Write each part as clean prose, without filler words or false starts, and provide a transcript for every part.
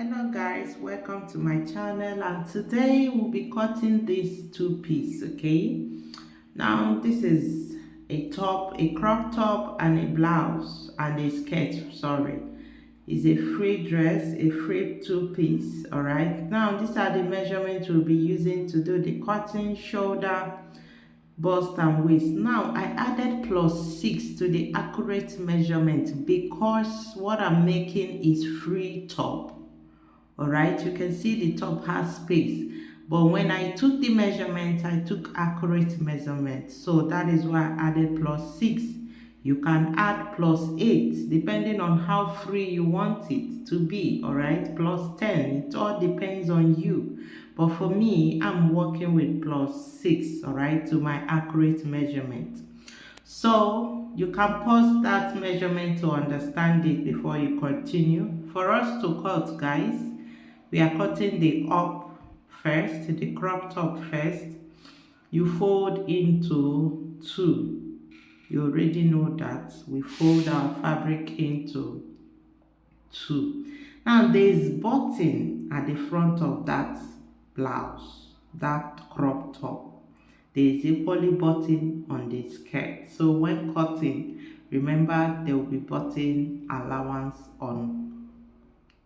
Hello guys, welcome to my channel, and today we'll be cutting this two-piece. Okay, now this is a top, a crop top, and a blouse and a skirt. Sorry, it's a free dress, a free two-piece. All right, now these are the measurements we'll be using to do the cutting: shoulder, bust and waist. Now I added +6 to the accurate measurement because what I'm making is free top. All right, you can see the top has space, but when I took the measurement, I took accurate measurement, so that is why I added +6. You can add +8 depending on how free you want it to be. All right, +10, it all depends on you, but for me, I'm working with +6, all right, to my accurate measurement. So you can pause that measurement to understand it before you continue. For us to cut, guys, we are cutting the up first, the crop top first. You fold into two. You already know that we fold our fabric into two. Now there is button at the front of that blouse, that crop top. There is equally button on the skirt. So when cutting, remember there will be button allowance on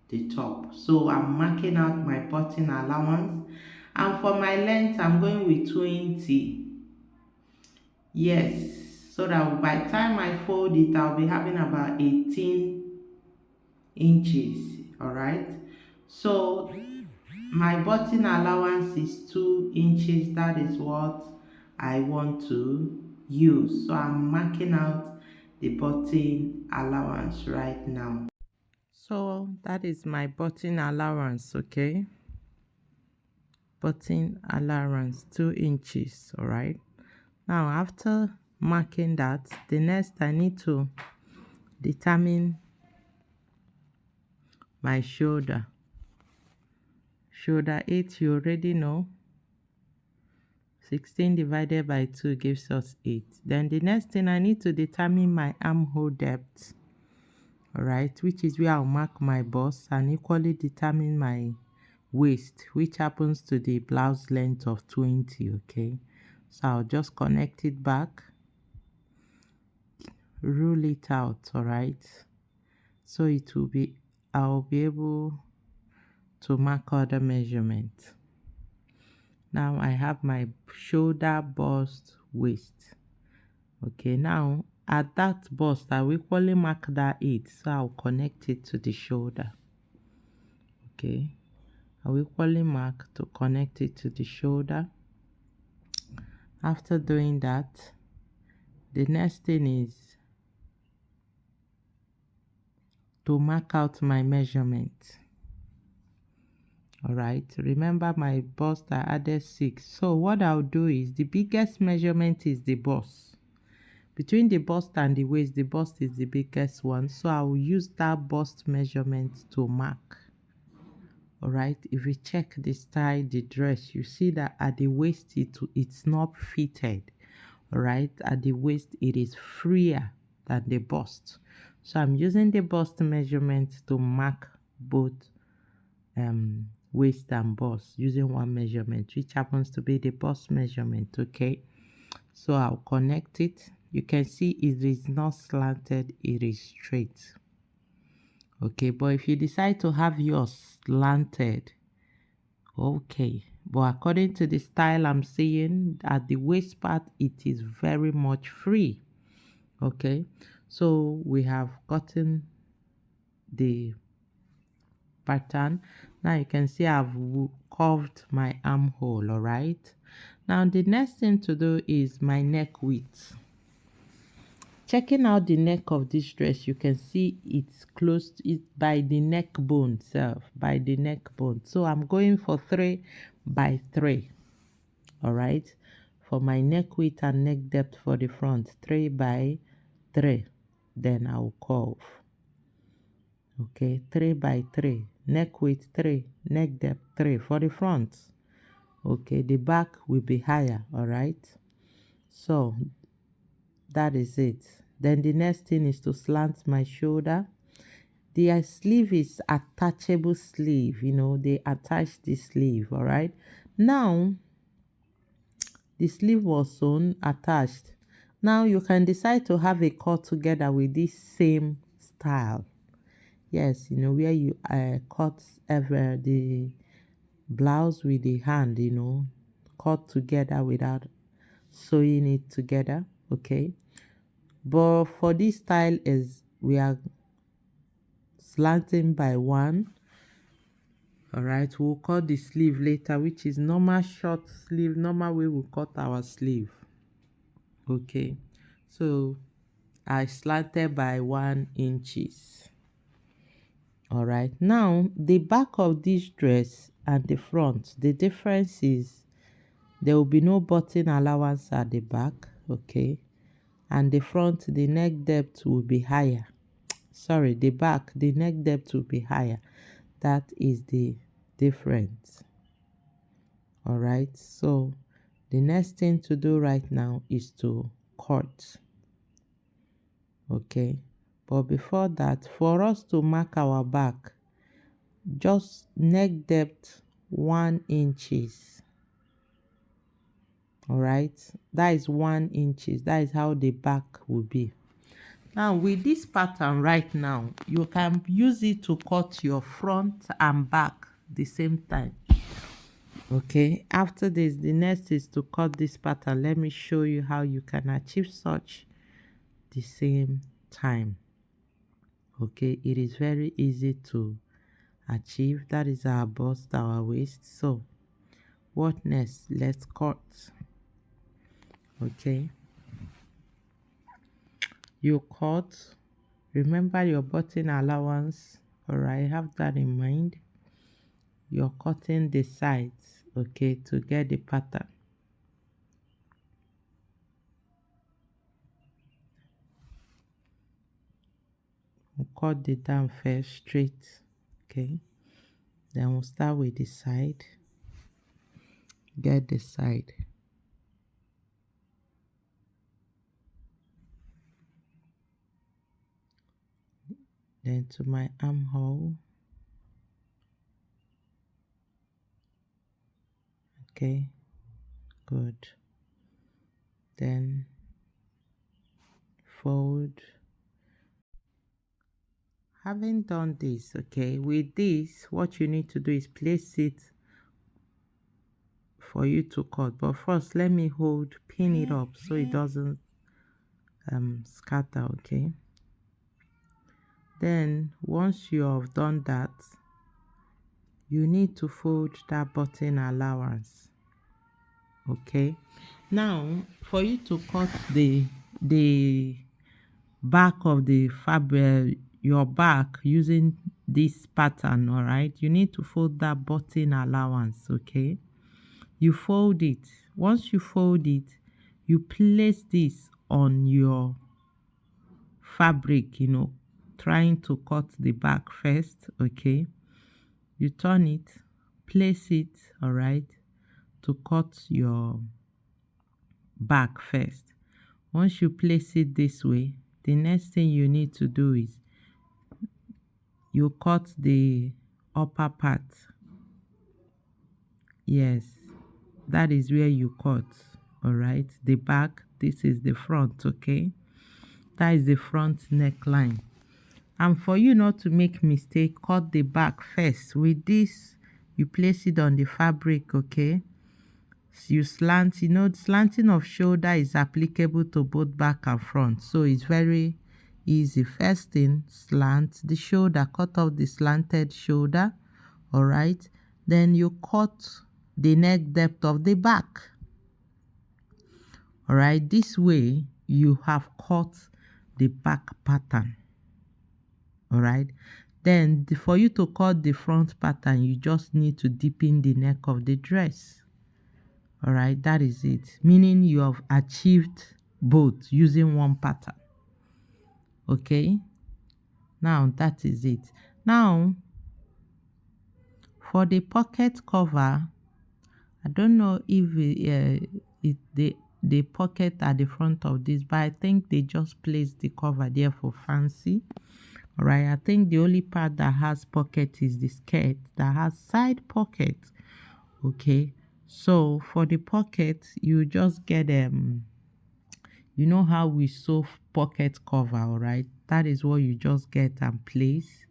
the top. So I'm marking out my button allowance, and for my length I'm going with 20. Yes, so that by the time I fold it, I'll be having about 18 inches. All right, so my button allowance is 2 inches. That is what I want to use, so I'm marking out the button allowance right now. So that is my button allowance. Okay, button allowance 2 inches. All right, now after marking that, the next I need to determine my shoulder. Shoulder 8, you already know. 16 divided by 2 gives us 8. Then the next thing, I need to determine my armhole depth. All right, which is where I'll mark my bust, and equally determine my waist, which happens to the blouse length of 20. Okay, so I'll just connect it back, rule it out. All right, so it will be, I'll be able to mark other measurements. Now I have my shoulder, bust, waist. Okay, now at that bust, I will equally mark that 8, so I'll connect it to the shoulder. Okay, I will equally mark to connect it to the shoulder. After doing that, the next thing is to mark out my measurement. All right, remember my bust I added 6, so what I'll do is the biggest measurement is the bust. Between the bust and the waist, the bust is the biggest one, so I will use that bust measurement to mark. All right, if you check the style, the dress, you see that at the waist it's not fitted. All right, at the waist it is freer than the bust, so I'm using the bust measurement to mark both waist and bust using one measurement, which happens to be the bust measurement. Okay, so I'll connect it. You can see it is not slanted, it is straight. Okay, but if you decide to have yours slanted, okay, but according to the style I'm seeing, at the waist part it is very much free. Okay, so we have gotten the pattern. Now you can see I've curved my armhole. All right, now the next thing to do is my neck width. Checking out the neck of this dress, you can see it's close to it by the neck bone itself, by the neck bone. So I'm going for 3 by 3. All right, for my neck width and neck depth for the front, 3 by 3. Then I'll curve. Okay, 3 by 3, neck width 3, neck depth 3 for the front. Okay, the back will be higher. All right, so that is it. Then the next thing is to slant my shoulder. their sleeve is attachable sleeve, you know, they attach the sleeve. All right, now the sleeve was sewn attached. Now you can decide to have a cut together with this same style. Yes, you know, where you cut ever the blouse with the hand, you know, cut together without sewing it together. Okay, but for this style is we are slanting by one. All right, we'll cut the sleeve later, which is normal short sleeve, normal way we cut our sleeve. Okay, so I slanted by 1 inches. All right, now the back of this dress and the front, the difference is there will be no button allowance at the back. Okay, and the front, the neck depth will be higher. Sorry, the back, the neck depth will be higher. That is the difference. All right, so the next thing to do right now is to cut. Okay, but before that, for us to mark our back, just neck depth 1 inches. All right, that is 1 inches. That is how the back will be. Now with this pattern right now, you can use it to cut your front and back the same time. Okay, after this, the next is to cut this pattern. Let me show you how you can achieve such the same time. Okay, it is very easy to achieve. That is our bust, our waist. So what next? Let's cut. Okay, you cut. Remember your button allowance. All right, have that in mind. You're cutting the sides, okay, to get the pattern. We'll cut the down first straight, okay, then we'll start with the side. Get the side. Then to my armhole. Okay, good. Then fold. Having done this, okay, with this, what you need to do is place it for you to cut. But first, let me pin it up so it doesn't scatter, okay. Then once you have done that, you need to fold that button allowance. Okay, now for you to cut the back of the fabric, your back, using this pattern, all right, you need to fold that button allowance. Okay, you fold it. Once you fold it, you place this on your fabric, you know, trying to cut the back first. Okay, you turn it, place it, all right, to cut your back first. Once you place it this way, the next thing you need to do is you cut the upper part. Yes, that is where you cut. All right, the back, this is the front. Okay, that is the front neckline. And for you not to make mistake, cut the back first. With this, you place it on the fabric. Okay, so you slant, you know, slanting of shoulder is applicable to both back and front, so it's very easy. First thing, slant the shoulder, cut off the slanted shoulder. All right, then you cut the neck depth of the back. All right, this way you have cut the back pattern. All right, then for you to cut the front pattern, you just need to deepen the neck of the dress. All right, that is it, meaning you have achieved both using one pattern. Okay, now that is it. Now for the pocket cover, I don't know if the pocket at the front of this, but I think they just placed the cover there for fancy. All right, I think the only part that has pocket is the skirt that has side pocket. Okay, so for the pocket, you just get you know how we sew pocket cover, all right? That is what you just get and place.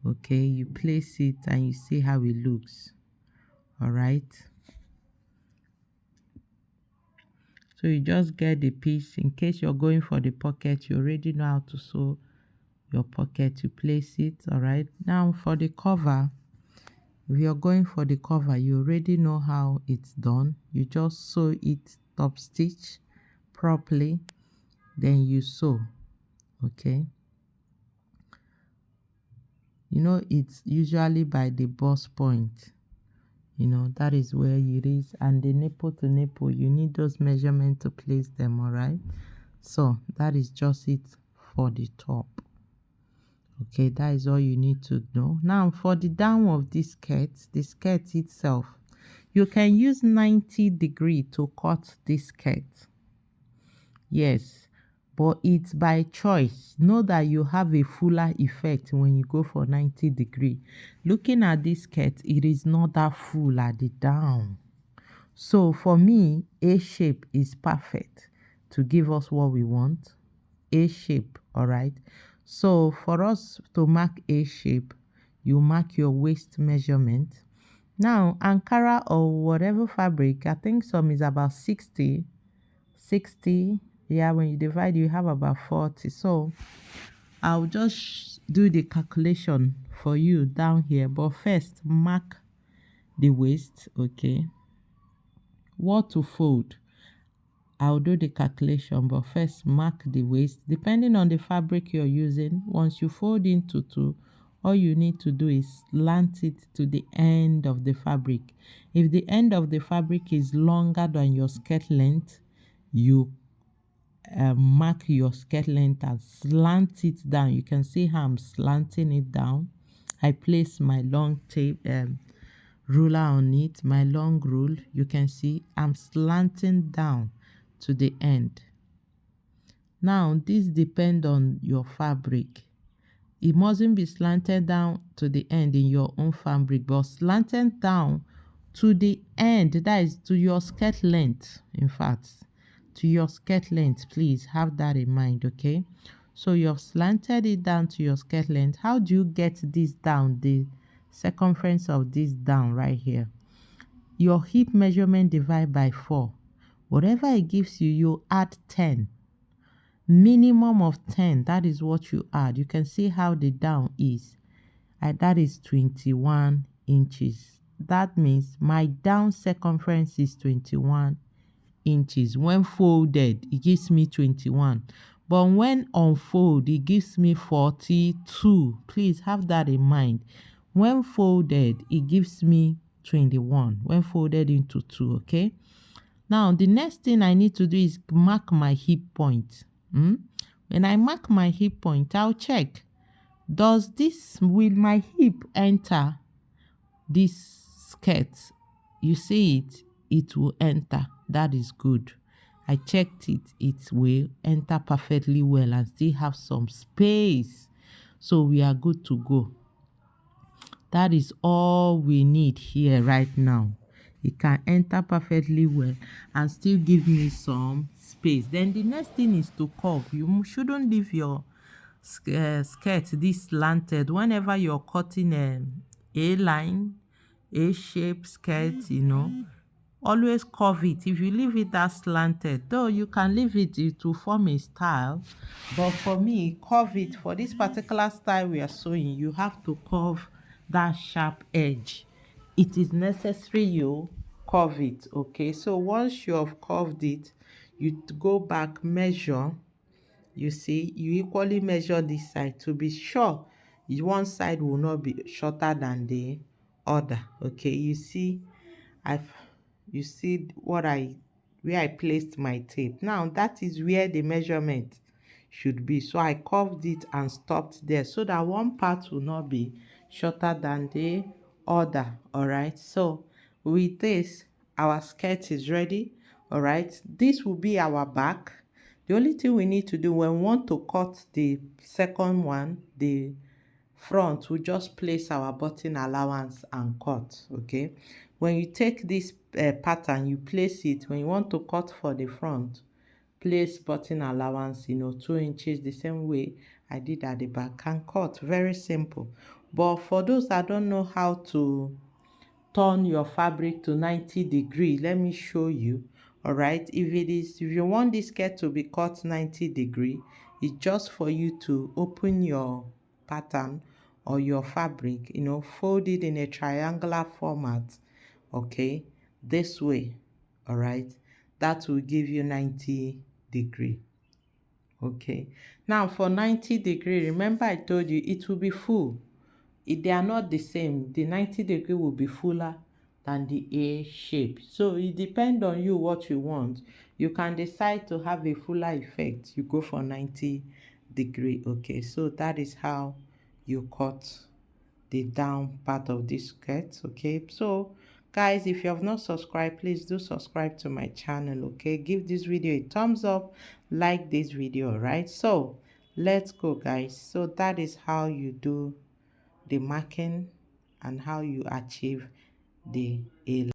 Okay, you place it and you see how it looks. All right, so you just get the piece. In case you're going for the pocket, you already know how to sew your pocket. You place it. All right, now for the cover, if you're going for the cover, you already know how it's done. You just sew it top stitch properly, then you sew. Okay, you know it's usually by the bust point. You know, that is where it is, and the nipple to nipple, you need those measurements to place them. All right, so that is just it for the top. Okay, that is all you need to know. Now for the down of this skirt, the skirt itself, you can use 90-degree to cut this skirt. Yes, but it's by choice. Know that you have a fuller effect when you go for 90-degree. Looking at this skirt, it is not that full at the down. So for me, A shape is perfect to give us what we want. A shape, all right? So for us to mark A shape, you mark your waist measurement. Now, Ankara or whatever fabric, I think some is about 60. Yeah, when you divide, you have about 40. So I'll just do the calculation for you down here. But first, mark the waist, okay? What to fold? I'll do the calculation, but first mark the waist. Depending on the fabric you're using, once you fold into two, all you need to do is slant it to the end of the fabric. If the end of the fabric is longer than your skirt length, you mark your skirt length and slant it down. You can see how I'm slanting it down. I place my long tape ruler on it, my long rule. You can see I'm slanting down to the end. Now this depends on your fabric. It mustn't be slanted down to the end in your own fabric, but slanted down to the end, that is to your skirt length. In fact, to your skirt length, please have that in mind. Okay, so you've slanted it down to your skirt length. How do you get this down, the circumference of this down right here? Your hip measurement divide by 4. Whatever it gives you, you add 10. Minimum of 10, that is what you add. You can see how the down is. That is 21 inches. That means my down circumference is 21 inches. When folded, it gives me 21. But when unfold, it gives me 42. Please have that in mind. When folded, it gives me 21. When folded into 2, okay? Now, the next thing I need to do is mark my hip point. When I mark my hip point, I'll check. Will my hip enter this skirt? You see it will enter. That is good. I checked it. It will enter perfectly well and still have some space. So we are good to go. That is all we need here right now. It can enter perfectly well and still give me some space. Then the next thing is to curve. You shouldn't leave your skirt this slanted. Whenever you're cutting a line, a shape skirt, you know, always curve it. If you leave it that slanted, though you can leave it to form a style, but for me, curve it. For this particular style we are sewing, you have to curve that sharp edge. It is necessary you curve it. Okay, so once you have curved it, you go back, measure. You see, you equally measure this side to be sure one side will not be shorter than the other. Okay, you see, I've you see what where I placed my tape. Now that is where the measurement should be. So I curved it and stopped there so that one part will not be shorter than the other. All right, so with this, our skirt is ready. All right, this will be our back. The only thing we need to do when we want to cut the second one, the front, we just place our button allowance and cut. Okay, when you take this pattern, you place it. When you want to cut for the front, place button allowance, 2 inches, the same way I did at the back, and cut. Very simple. But for those that don't know how to turn your fabric to 90 degree, let me show you. All right, if you want this skirt to be cut 90 degree, it's just for you to open your pattern or your fabric, fold it in a triangular format. Okay, this way. All right, that will give you 90 degree. Okay, now for 90 degree, remember I told you it will be full. If they are not the same, the 90 degree will be fuller than the A shape. So it depends on you what you want. You can decide to have a fuller effect. You go for 90 degree. Okay, so that is how you cut the down part of this skirt. Okay, so guys, if you have not subscribed, please do subscribe to my channel. Okay, give this video a thumbs up, like this video. Right, so let's go, guys. So that is how you do the marking and how you achieve the A